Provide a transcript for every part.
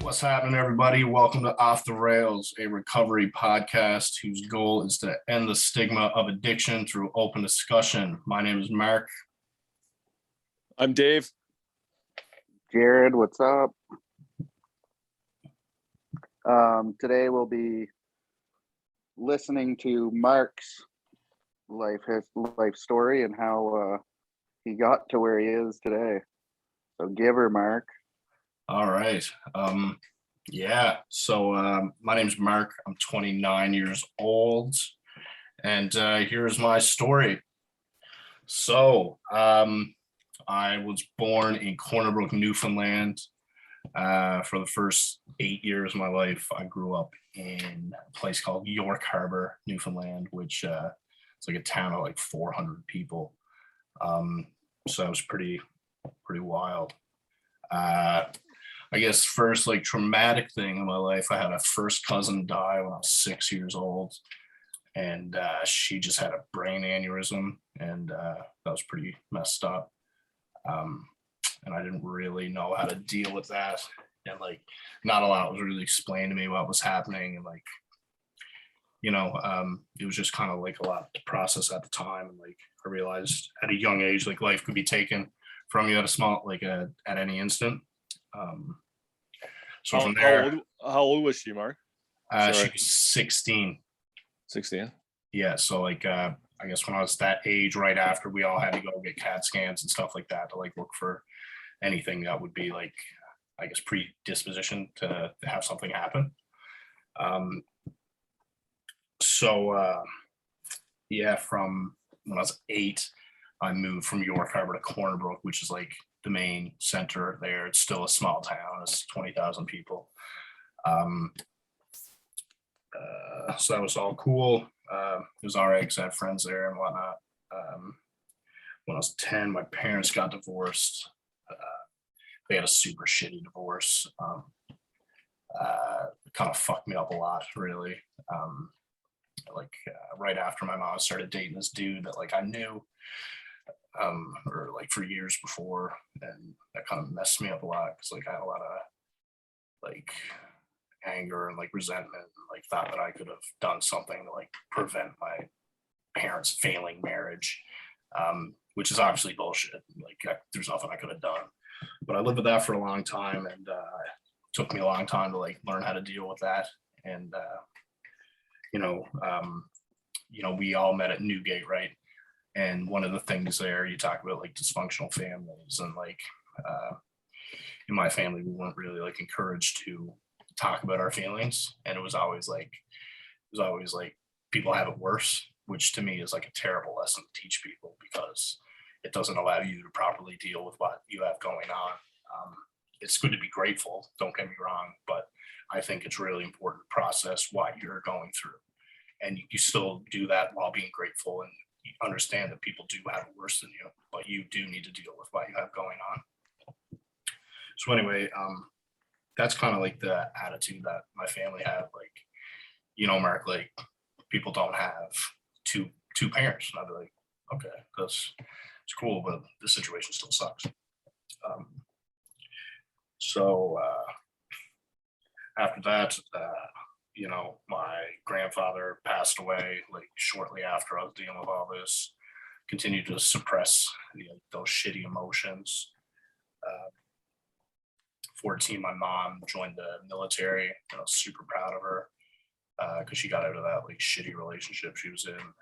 What's happening, everybody? Welcome to Off the Rails, a recovery podcast whose goal is to end the stigma of addiction through open discussion. My name is Mark. I'm Dave. Jared, what's up? Today we'll be listening to Mark's life story and how he got to where he is today. So give her, Mark. All right. My name's Mark. I'm 29 years old, and here's my story. So I was born in Corner Brook, Newfoundland. For the first 8 years of my life, I grew up in a place called York Harbor, Newfoundland, which it's like a town of like 400 people. So it was pretty wild. I guess first like traumatic thing in my life, I had a first cousin die when I was 6 years old, and she just had a brain aneurysm, and that was pretty messed up. And I didn't really know how to deal with that, and like not a lot was really explained to me what was happening, and like it was just kind of like a lot to process at the time, and like I realized at a young age like life could be taken from you at any instant. So from there, how old was she, Mark? She was 16. 16. Yeah. So like, I guess when I was that age, right after, we all had to go get CAT scans and stuff like that to like look for anything that would be like, I guess, predisposition to have something happen. From when I was 8, I moved from York Harbor to Corner Brook, which is like the main center there. It's still a small town. It's 20,000 people. So that was all cool. It was all right because I had friends there and whatnot. When I was 10, my parents got divorced. They had a super shitty divorce. It kind of fucked me up a lot, really. Right after my mom started dating this dude that like I knew or like for years before, and that kind of messed me up a lot because like I had a lot of like anger and like resentment, and like thought that I could have done something to like prevent my parents failing marriage, which is obviously bullshit. Like there's nothing I could have done, but I lived with that for a long time, and it took me a long time to like learn how to deal with that. And we all met at Newgate, right? And one of the things there, you talk about like dysfunctional families, and like in my family, we weren't really like encouraged to talk about our feelings, and it was always like people have it worse, which to me is like a terrible lesson to teach people because it doesn't allow you to properly deal with what you have going on. It's good to be grateful, don't get me wrong, but I think it's really important to process what you're going through, and you still do that while being grateful, and you understand that people do have it worse than you, but you do need to deal with what you have going on. So anyway, that's kind of like the attitude that my family had. Like, Mark, like people don't have two parents. And I'd be like, okay, it's cool, but the situation still sucks. After that, my grandfather passed away like shortly after I was dealing with all this. Continued to suppress those shitty emotions. 14, my mom joined the military. I was super proud of her because she got out of that like shitty relationship she was in, and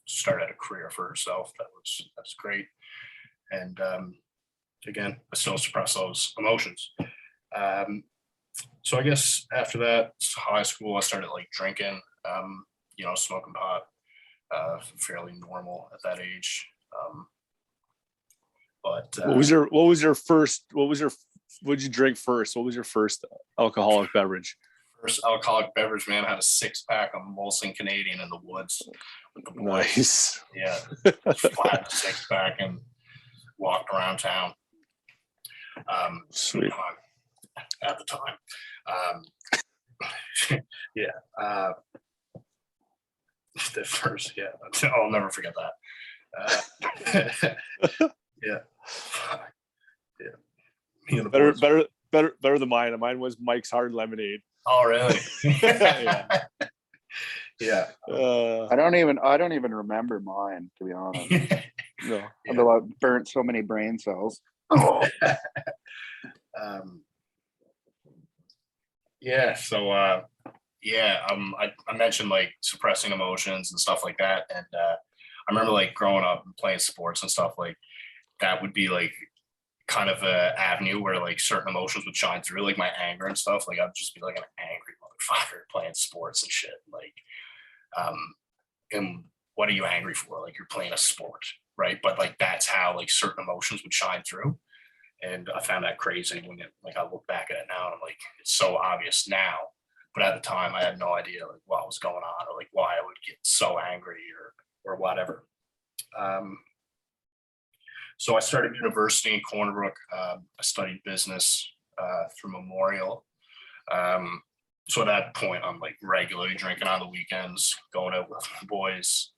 started a career for herself. That's great. And again, I still suppress those emotions. So I guess after that, high school, I started like drinking, smoking pot, fairly normal at that age. What did you drink first? What was your first alcoholic beverage? First alcoholic beverage, man, I had a 6-pack of Molson Canadian in the woods with the boys. Nice. Yeah, flat 6-pack and walked around town. Sweet. At the time. The first, I'll never forget that. Yeah. Better better than mine. Mine was Mike's Hard Lemonade. Oh, really? Yeah. Yeah. I don't even remember mine, to be honest. No. Although I've burnt so many brain cells. Yeah. So, I mentioned like suppressing emotions and stuff like that. And I remember like growing up and playing sports and stuff like that would be like kind of a avenue where like certain emotions would shine through, like my anger and stuff. Like I'd just be like an angry motherfucker playing sports and shit. Like, and what are you angry for? Like you're playing a sport, right? But like that's how like certain emotions would shine through. And I found that crazy when like I look back at it now and I'm like, it's so obvious now. But at the time I had no idea like what was going on or like why I would get so angry or whatever. So I started university in Corner Brook. I studied business through Memorial. So at that point, I'm like regularly drinking on the weekends, going out with boys,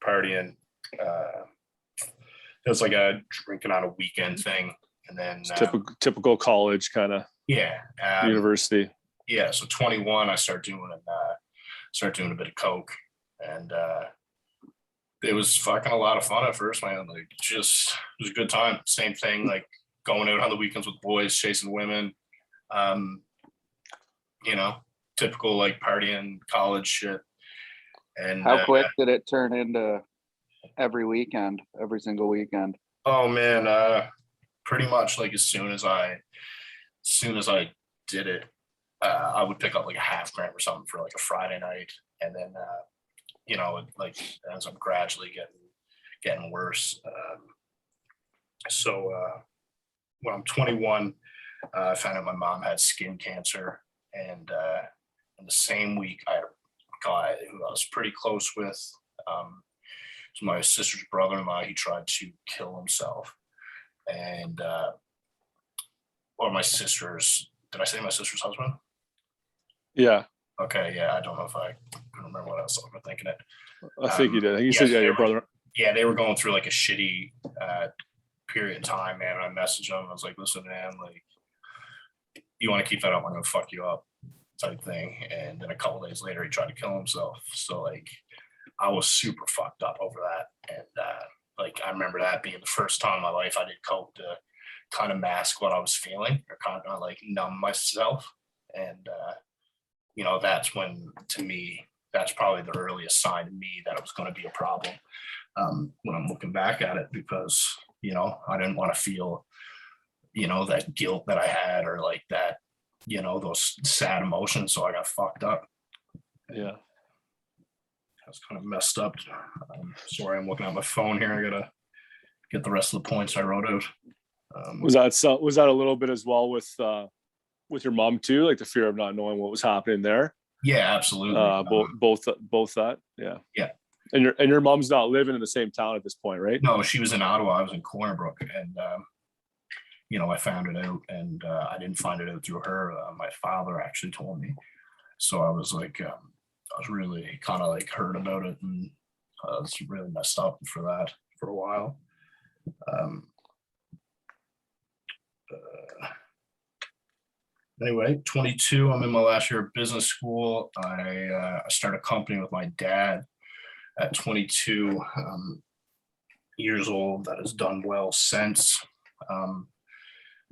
partying. It was like a drinking on a weekend thing, and then Typical college kind of yeah, university. Yeah. So 21, I started doing a bit of coke, and it was fucking a lot of fun at first, man. Like just it was a good time. Same thing, like going out on the weekends with boys, chasing women. Typical like partying college shit. And How quick did it turn into every single weekend? Oh man, pretty much like as soon as I did it, I would pick up like a half gram or something for like a Friday night, and then it ends up gradually getting worse. So when I'm 21, I found out my mom had skin cancer, and in the same week, I had a guy who I was pretty close with. It's my sister's brother-in-law. He tried to kill himself, and or my sister's. Did I say my sister's husband? Yeah, Okay, yeah. I don't know if I can remember what I was thinking it. I think you did. I think you yeah, said your brother. Yeah, they were going through like a shitty period of time, man. I messaged him. I was like, "Listen, man, like, you want to keep that up? I'm gonna fuck you up," type thing. And then a couple days later, he tried to kill himself. So like, I was super fucked up over that. And like, I remember that being the first time in my life I did coke to kind of mask what I was feeling or kind of like numb myself. And that's when, to me, that's probably the earliest sign to me that it was going to be a problem when I'm looking back at it, because I didn't want to feel that guilt that I had, or like that those sad emotions. So I got fucked up. Yeah. That's kind of messed up. Sorry, I'm looking at my phone here. I gotta get the rest of the points I wrote out. Was that a little bit as well with your mom too, like the fear of not knowing what was happening there? Yeah, absolutely. Both that. Yeah. Yeah. And your mom's not living in the same town at this point, right? No, she was in Ottawa. I was in Corner Brook, and I found it out, and I didn't find it out through her. My father actually told me. So I was like, I was really kind of like hurt about it, and I was really messed up for that for a while. Anyway, 22, I'm in my last year of business school. I start a company with my dad at 22 years old that has done well since. I'm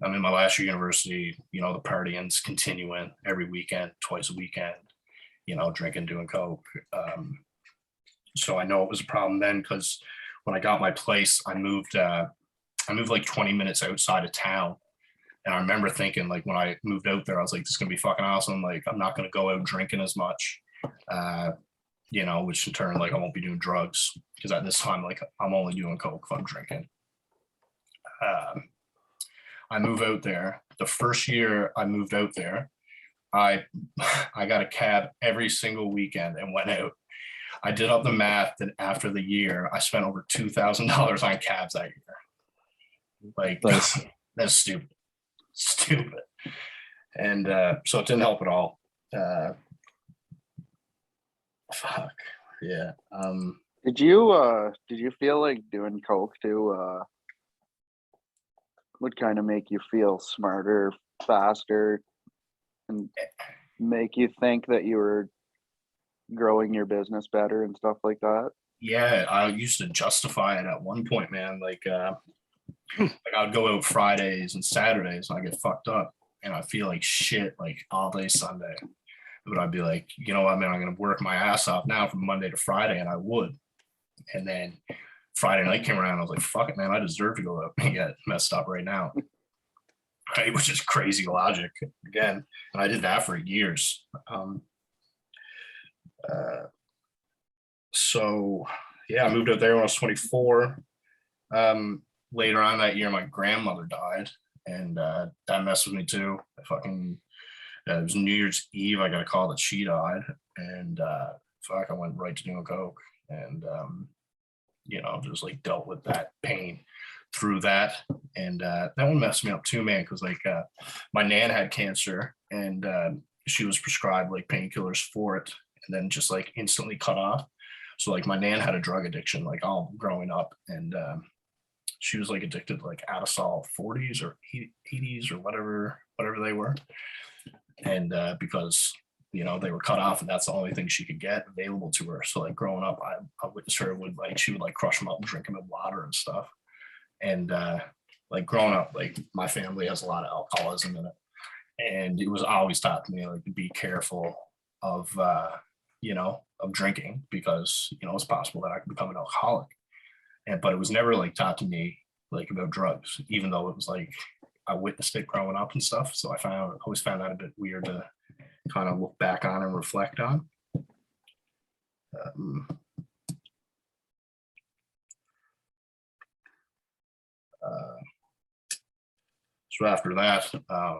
in my last year of university, the partying's continuing every weekend, twice a weekend, drinking, doing coke. So I know it was a problem then, because when I got my place, I moved like 20 minutes outside of town. And I remember thinking, like, when I moved out there, I was like, this is going to be fucking awesome. Like, I'm not going to go out drinking as much, which in turn, like, I won't be doing drugs, because at this time, like, I'm only doing coke if I'm drinking. I move out there. The first year I moved out there, I got a cab every single weekend and went out. I did up the math that after the year, I spent over $2,000 on cabs that year. Like, nice. That's stupid. And so it didn't help at all. Fuck yeah. Did you feel like doing coke to would kind of make you feel smarter, faster, and make you think that you were growing your business better and stuff like that. Yeah, I used to justify it at one point, man. Like I'd go out Fridays and Saturdays and I get fucked up and I feel like shit like all day Sunday. But I'd be like, you know what, man, I'm gonna work my ass off now from Monday to Friday, and I would. And then Friday night came around, I was like, fuck it, man, I deserve to go out and get messed up right now. Right, which is crazy logic again. And I did that for years. So yeah, I moved out there when I was 24. Later on that year, my grandmother died, and that messed with me too. It was New Year's Eve. I got a call that she died, and I went right to doing coke, and just like dealt with that pain through that, and that one messed me up too, man. Because my nan had cancer, and she was prescribed like painkillers for it, and then just like instantly cut off. So like my nan had a drug addiction like all growing up, and she was like addicted to like Adderall 40s or 80s or whatever they were. And because they were cut off and that's the only thing she could get available to her. So like growing up, I witnessed her she would like crush them up and drink them in water and stuff. And like growing up, like my family has a lot of alcoholism in it. And it was always taught to me like to be careful of of drinking, because it's possible that I could become an alcoholic. But it was never like taught to me like about drugs, even though it was like I witnessed it growing up and stuff. So I always found that a bit weird to kind of look back on and reflect on. So after that, I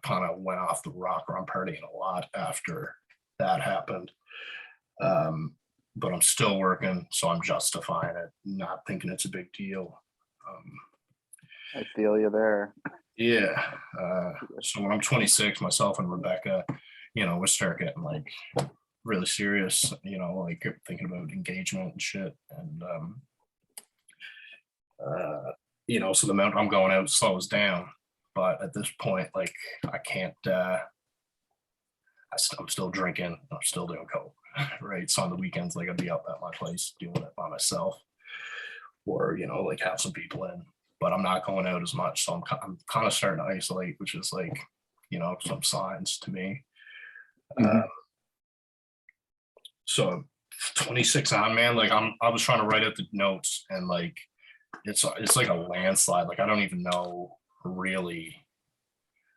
kind of went off the rocker. I'm partying a lot after that happened. But I'm still working, so I'm justifying it, not thinking it's a big deal. I feel you there. Yeah. So when I'm 26, myself and Rebecca, we start getting like really serious, like thinking about engagement and shit. And, so the amount I'm going out slows down. But at this point, like I can't, I'm still drinking, I'm still doing coke, right? So on the weekends, like I'd be up at my place doing it by myself, or like have some people in, but I'm not going out as much. So I'm kind of starting to isolate, which is like some signs to me. Mhm. So 26 on, man, like I was trying to write out the notes, and like it's like a landslide. Like I don't even know really.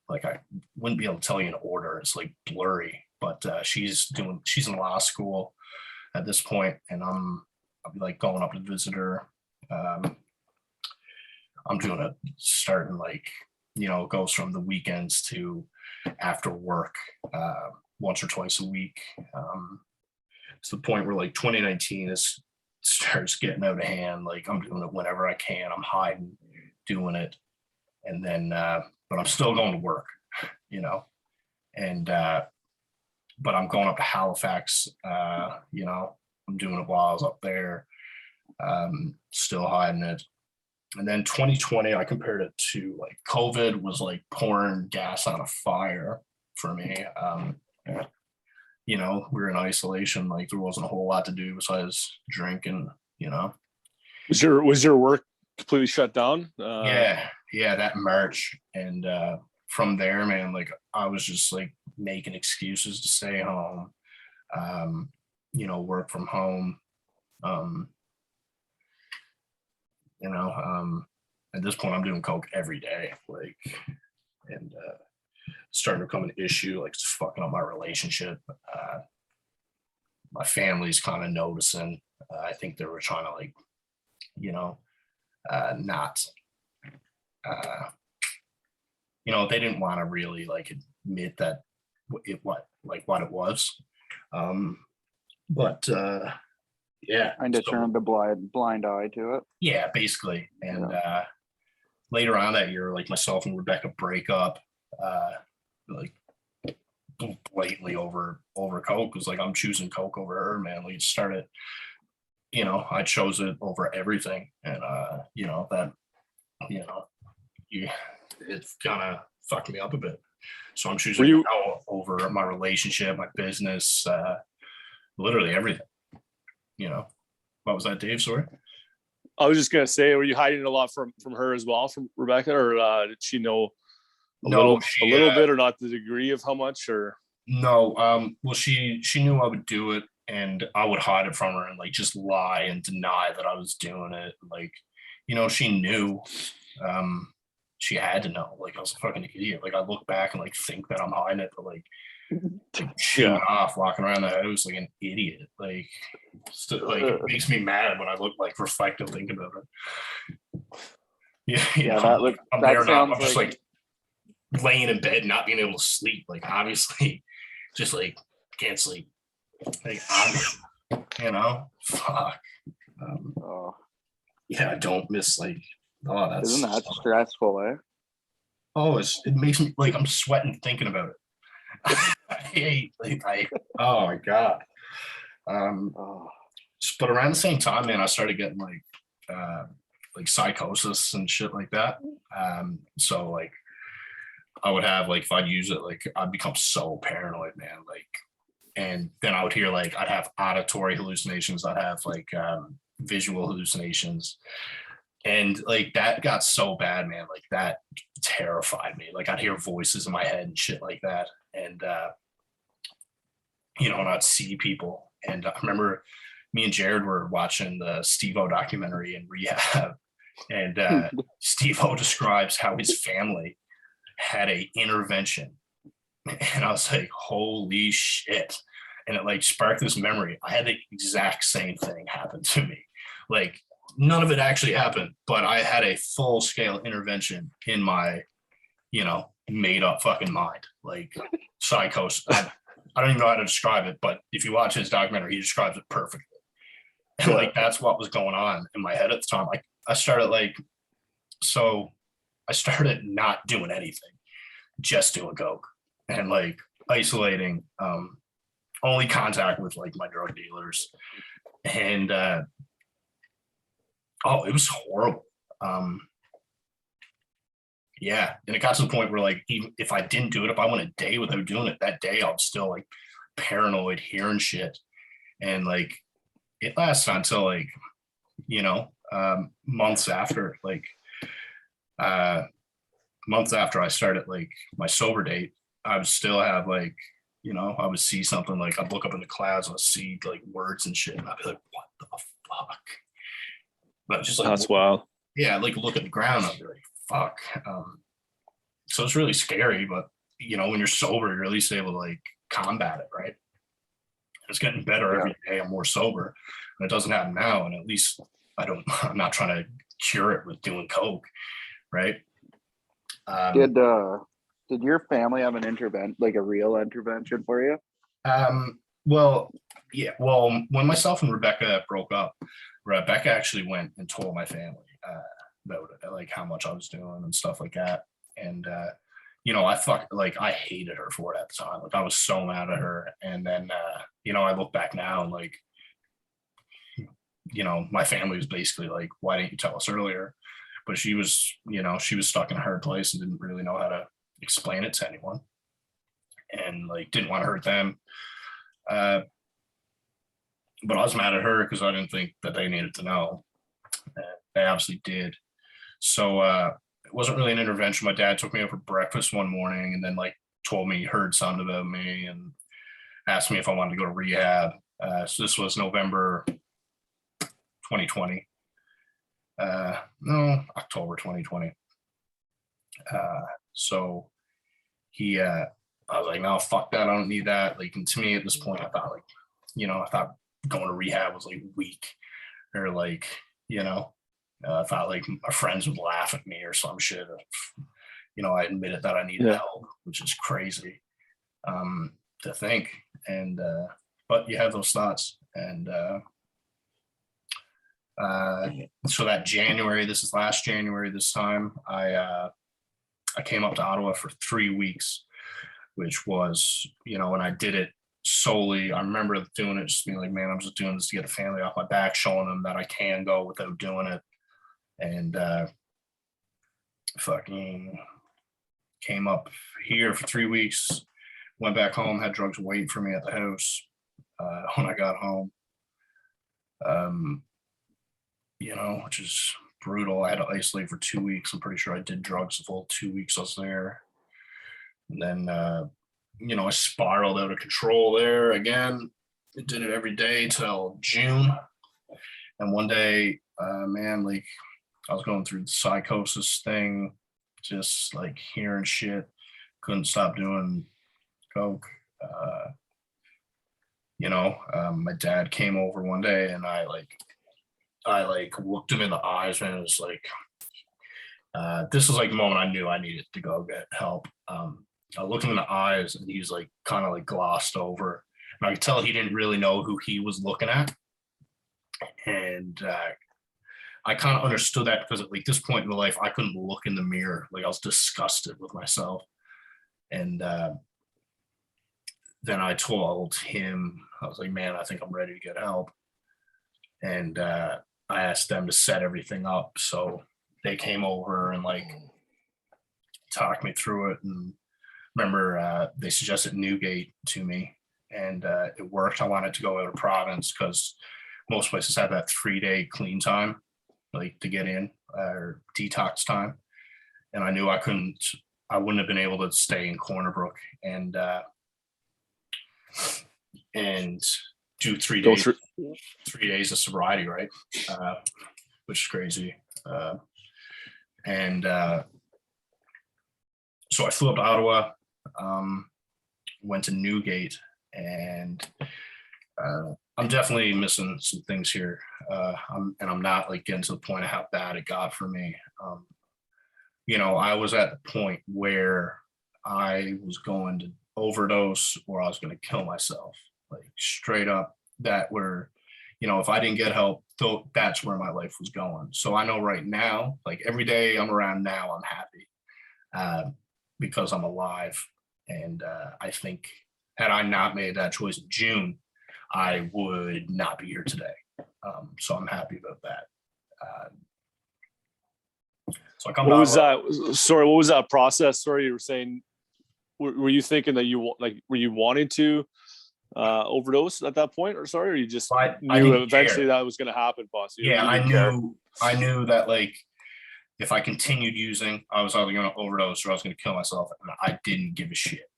Like I wouldn't be able to tell you in order. It's like blurry. But she's in law school at this point, and I'll be like going up to visit her. I'm doing it starting like it goes from the weekends to after work, once or twice a week. To the point where like 2019 starts getting out of hand. Like I'm doing it whenever I can. I'm hiding, doing it, and then but I'm still going to work, and but I'm going up to Halifax. I'm doing it while I was up there, still hiding it. And then 2020, I compared it to like COVID was like pouring gas on a fire for me. We were in isolation, like there wasn't a whole lot to do besides drink and. Was your work completely shut down? Yeah, that March. And from there, man, like I was just like making excuses to stay home, work from home. At this point I'm doing coke every day, like, and starting to become an issue, like it's fucking up my relationship. My family's kind of noticing. I think they were trying to like, not they didn't want to really like admit that what it was. But yeah, Kind of turned a blind eye to it. Yeah, basically. And later on that year, like myself and Rebecca break up, like blatantly over coke. Because like I'm choosing coke over her, man. We started, I chose it over everything. And that it's kind of fucked me up a bit. So I'm choosing now over my relationship, my business, literally everything. You know, what was that, Dave? Sorry. I was just gonna say, were you hiding a lot from her as well, from Rebecca, or did she know a little bit, or not the degree of how much? Or no, well, she knew I would do it, and I would hide it from her and like just lie and deny that I was doing it. Like, you know, she knew. She had to know. Like, I was a fucking idiot. Like, I look back and like think that I'm hiding it, but like shooting off, walking around the house like an idiot. Like, it makes me mad when I look like reflect and think about it. Yeah, I'm there now. I'm just like laying in bed, not being able to sleep. Like, obviously, just like can't sleep. Like, you know, fuck. Yeah, I don't miss like. Oh, that's isn't that stressful, eh? Oh, it makes me like I'm sweating thinking about it. I hate oh my god. But around the same time, man, I started getting like psychosis and shit like that. So like I would have like if I'd use it, like I'd become so paranoid, man. Like, and then I would hear like I'd have auditory hallucinations, I'd have like visual hallucinations. And like that got so bad, man. Like that terrified me. Like I'd hear voices in my head and shit like that. And you know, and I'd see people. And I remember me and Jared were watching the Steve-O documentary in Rehab. And Steve-O describes how his family had a intervention. And I was like, holy shit. And it like sparked this memory. I had the exact same thing happen to me. Like, none of it actually happened, but I had a full scale intervention in my, you know, made up fucking mind, like psychosis. I don't even know how to describe it, but if you watch his documentary, he describes it perfectly. And like, that's what was going on in my head at the time. Like I started not doing anything, just doing coke and like isolating, only contact with like my drug dealers. And, oh, it was horrible. Yeah. And it got to the point where like, even if I didn't do it, if I went a day without doing it, that day I'm still like paranoid, hearing shit. And like, it lasted until like, you know, months after I started like my sober date, I would still have like, you know, I would see something like I'd look up in the clouds and I'd see like words and shit. And I'd be like, what the fuck? But just like that's wild. Yeah, like look at the ground, I'd be like, fuck. So it's really scary, but you know, when you're sober, you're at least able to like combat it, right? It's getting better every day. I'm more sober, and it doesn't happen now. And at least I'm not trying to cure it with doing coke, right? Did your family have an intervention, like a real intervention for you? Well, yeah. Well, when myself and Rebecca broke up, Rebecca actually went and told my family about it, like how much I was doing and stuff like that. And you know, I hated her for it at the time. Like I was so mad at her. And then you know, I look back now and like, you know, my family was basically like, why didn't you tell us earlier? But she was, you know, she was stuck in a hard place and didn't really know how to explain it to anyone, and like didn't want to hurt them. But I was mad at her because I didn't think that they needed to know. They obviously did. So it wasn't really an intervention. My dad took me out for breakfast one morning and then like told me he heard something about me and asked me if I wanted to go to rehab. So this was November 2020. No, October 2020. So I was like, no, fuck that. I don't need that. Like, and to me at this point, I thought like, you know, I thought going to rehab was like weak, or like, you know, I thought like my friends would laugh at me or some shit. You know, I admitted that I needed help, which is crazy to think. And, but you have those thoughts. And so that January, this is last January, this time, I came up to Ottawa for 3 weeks, which was, you know, when I did it solely, I remember doing it, just being like, man, I'm just doing this to get the family off my back, showing them that I can go without doing it. And fucking came up here for 3 weeks, went back home, had drugs waiting for me at the house when I got home. Which is brutal. I had to isolate for 2 weeks. I'm pretty sure I did drugs the full 2 weeks I was there. And then, I spiraled out of control there again. I did it every day till June. And one day, like I was going through the psychosis thing, just like hearing shit, couldn't stop doing coke. My dad came over one day and I looked him in the eyes and it was like, this was like the moment I knew I needed to go get help. I looked him in the eyes and he's like kind of like glossed over. And I could tell he didn't really know who he was looking at. And I kind of understood that because at like this point in my life, I couldn't look in the mirror. Like I was disgusted with myself. And then I told him, I was like, man, I think I'm ready to get help. And I asked them to set everything up. So they came over and like talked me through it. And remember, they suggested Newgate to me and it worked. I wanted to go out of province because most places have that 3-day clean time, like to get in or detox time. And I knew I wouldn't have been able to stay in Corner Brook and do 3 days, 3 days of sobriety, right? Which is crazy. So I flew up to Ottawa, went to Newgate, and I'm definitely missing some things here. I'm not like getting to the point of how bad it got for me. I was at the point where I was going to overdose or I was going to kill myself, like straight up. That were, if I didn't get help, that's where my life was going. So I know right now, like every day I'm around now, I'm happy because I'm alive. And I think had I not made that choice in June, I would not be here today. So I'm happy about that. So I come What to was Ottawa. that? Sorry, what was that process? Sorry, you were saying, were you thinking that were you wanting to overdose at that point, or you just I knew didn't eventually care. that was going to happen, boss? Yeah, I knew that like if I continued using, I was either going to overdose or I was going to kill myself, and I didn't give a shit.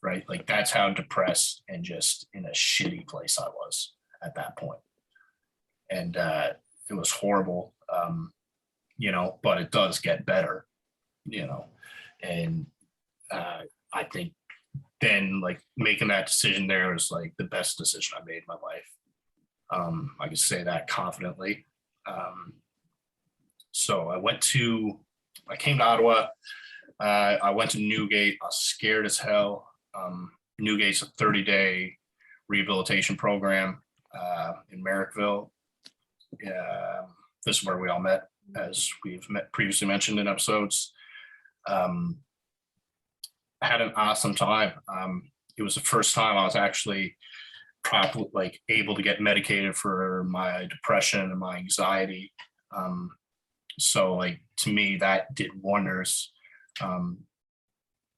Right, like that's how depressed and just in a shitty place I was at that point, and it was horrible. But it does get better, and I think then like making that decision there was like the best decision I made in my life. I can say that confidently. So I came to Ottawa. I went to Newgate. I was scared as hell. Newgate's a 30-day rehabilitation program in Merrickville. This is where we all met, as we've previously mentioned in episodes. Had an awesome time. It was the first time I was actually properly like able to get medicated for my depression and my anxiety. So like to me that did wonders.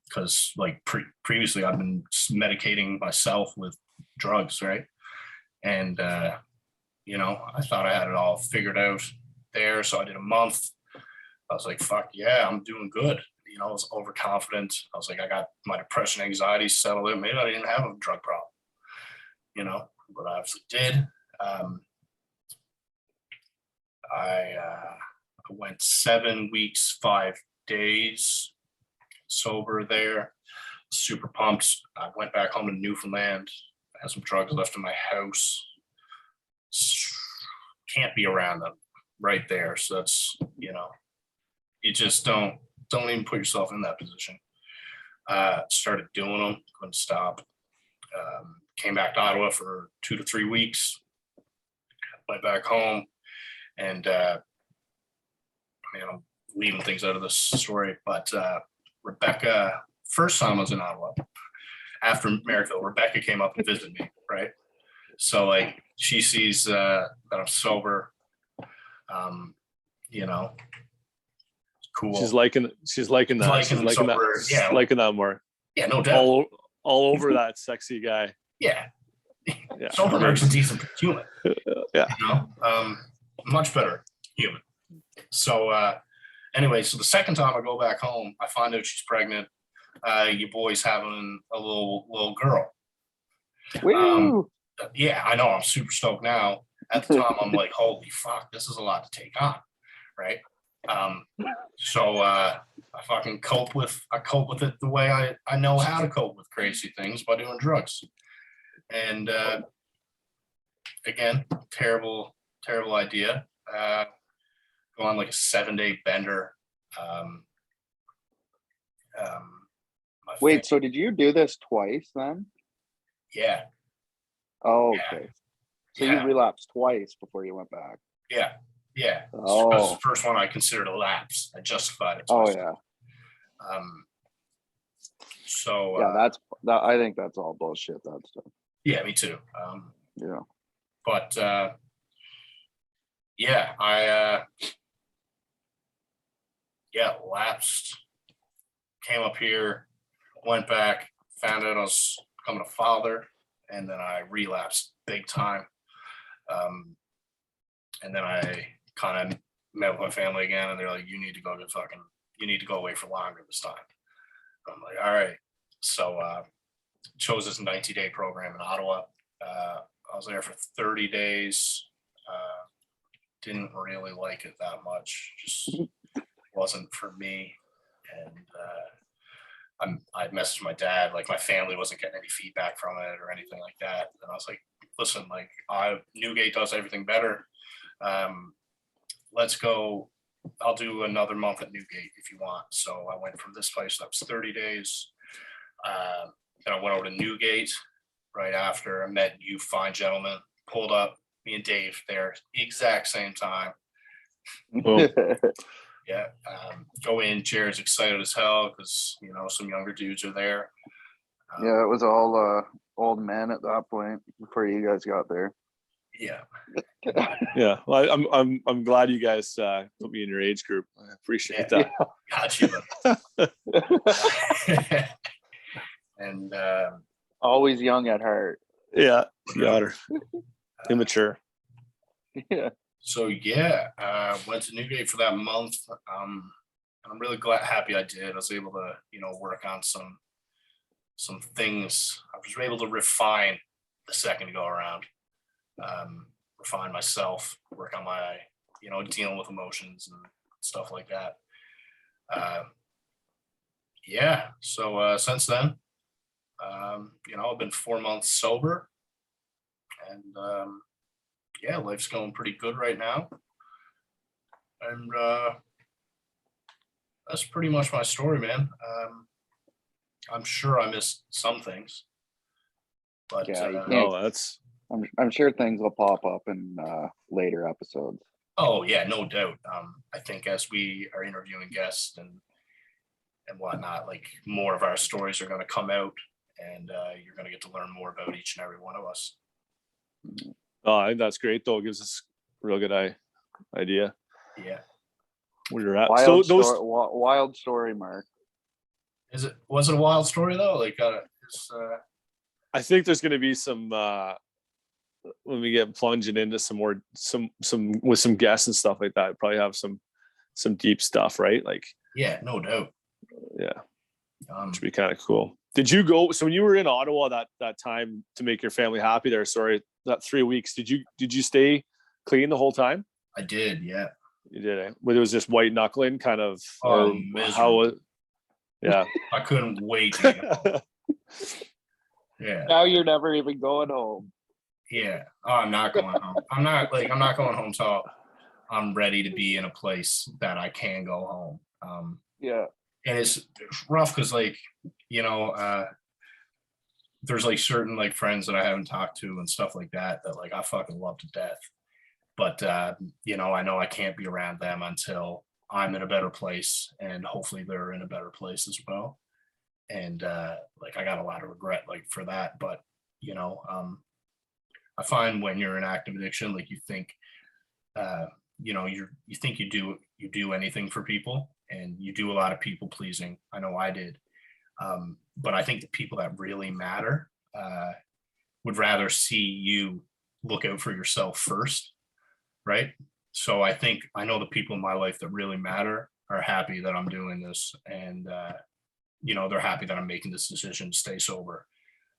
Because like previously I've been medicating myself with drugs, right? And I thought I had it all figured out there. So I did a month. I was like, fuck yeah, I'm doing good. I was overconfident. I was like, I got my depression, anxiety settled in. Maybe I didn't have a drug problem, but I obviously did. I went 7 weeks, 5 days sober there. Super pumped. I went back home to Newfoundland. I had some drugs left in my house. Can't be around them right there. So that's, you just don't even put yourself in that position. Started doing them, couldn't stop. Came back to Ottawa for 2 to 3 weeks. Went back home and I'm leaving things out of this story, but Rebecca, first time I was in Ottawa after Merrickville, Rebecca came up and visited me, right? So like she sees that I'm sober, cool. She's liking that. She's liking that. Yeah. Liking that more. Yeah, no doubt. All over that sexy guy. Yeah. Yeah. Sober Mark's a decent human. Yeah. You know, much better human. So anyway, so the second time I go back home, I find out she's pregnant. Your boy's having a little girl. Woo! Yeah, I know. I'm super stoked now. At the time, I'm like, holy fuck, this is a lot to take on, right? So I fucking cope with it the way I know how to cope with crazy things, by doing drugs. And again, terrible idea. Go on like a 7-day bender. Wait, so did you do this twice then? Yeah. Oh, okay. So Yeah. you relapsed twice before you went back. Yeah. Oh. That's the first one I considered a lapse. I justified it. Oh yeah. So yeah, I think that's all bullshit. That stuff. Yeah, me too. Yeah. But yeah, I lapsed, came up here, went back, found out I was becoming a father, and then I relapsed big time. And then I kind of met with my family again, and they're like, you need to go away for longer this time. I'm like, all right. So chose this 90-day program in Ottawa. I was there for 30 days. Didn't really like it that much. Just wasn't for me. And I messaged my dad, like my family wasn't getting any feedback from it or anything like that. And I was like, listen, like Newgate does everything better. Let's go. I'll do another month at Newgate if you want. So I went from this place, that was 30 days. Then I went over to Newgate right after. I met you fine gentlemen, pulled up, me and Dave there, exact same time. Well, yeah. Go in, Jared's excited as hell because, you know, some younger dudes are there. Yeah, it was all old men at that point before you guys got there. Yeah. Yeah. Well, I'm glad you guys put me in your age group. I appreciate that. Got you. And always young at heart. Yeah. Got her. Immature. Yeah. So yeah, went to Newgate for that month. I'm really happy I did. I was able to, you know, work on some things. I was able to refine the second go around. Refine myself, work on my, you know, dealing with emotions and stuff like that. Yeah. So since then, you know, I've been 4 months sober, and yeah, life's going pretty good right now. And that's pretty much my story, man. I'm sure I missed some things, but yeah, no, I'm sure things will pop up in later episodes. Oh yeah, no doubt. I think as we are interviewing guests and whatnot, like more of our stories are going to come out, and you're going to get to learn more about each and every one of us. Oh, I think that's great though. It gives us a real good idea. Yeah. Where you're at. Wild story, Mark. Was it a wild story though? Like, I think there's going to be some when we get plunging into some more with some guests and stuff like that. Probably have some deep stuff, right? Like, yeah, no doubt. Yeah, should be kind of cool. Did you go? So when you were in Ottawa that time to make your family happy there, sorry, that 3 weeks, did you stay clean the whole time? I did, yeah. You did, eh? But it was just white knuckling, kind of. Yeah. I couldn't wait to get home. Yeah. Now you're never even going home. Yeah. Oh, I'm not going home. I'm not going home till I'm ready to be in a place that I can go home. Yeah. And it's rough because, like, you know, there's like certain like friends that I haven't talked to and stuff like that like I fucking love to death. But you know I can't be around them until I'm in a better place, and hopefully they're in a better place as well. And like I got a lot of regret like for that, but you know, I find when you're in active addiction, like you think you know, you think you do anything for people, and you do a lot of people pleasing. I know I did. But I think the people that really matter would rather see you look out for yourself first, right? So I know the people in my life that really matter are happy that I'm doing this, and you know, they're happy that I'm making this decision to stay sober,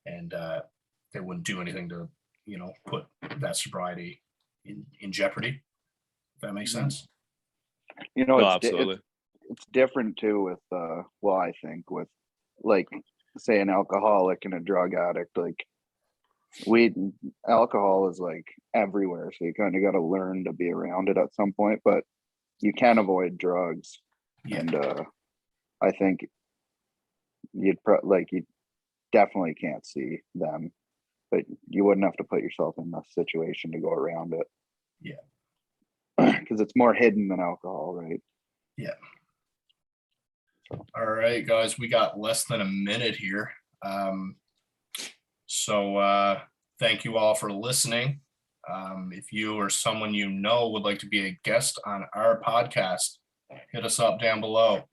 and they wouldn't do anything to, you know, put that sobriety in jeopardy. If that makes sense. You know, No, it's absolutely. it's different too with well, I think with, like, say an alcoholic and a drug addict. Like, alcohol is like everywhere, so you kind of got to learn to be around it at some point, but you can't avoid drugs. Yeah. And I think you definitely can't see them, but you wouldn't have to put yourself in a situation to go around it. Yeah. Because it's more hidden than alcohol, right? Yeah. All right, guys, we got less than a minute here. So thank you all for listening. If you or someone you know would like to be a guest on our podcast, hit us up down below.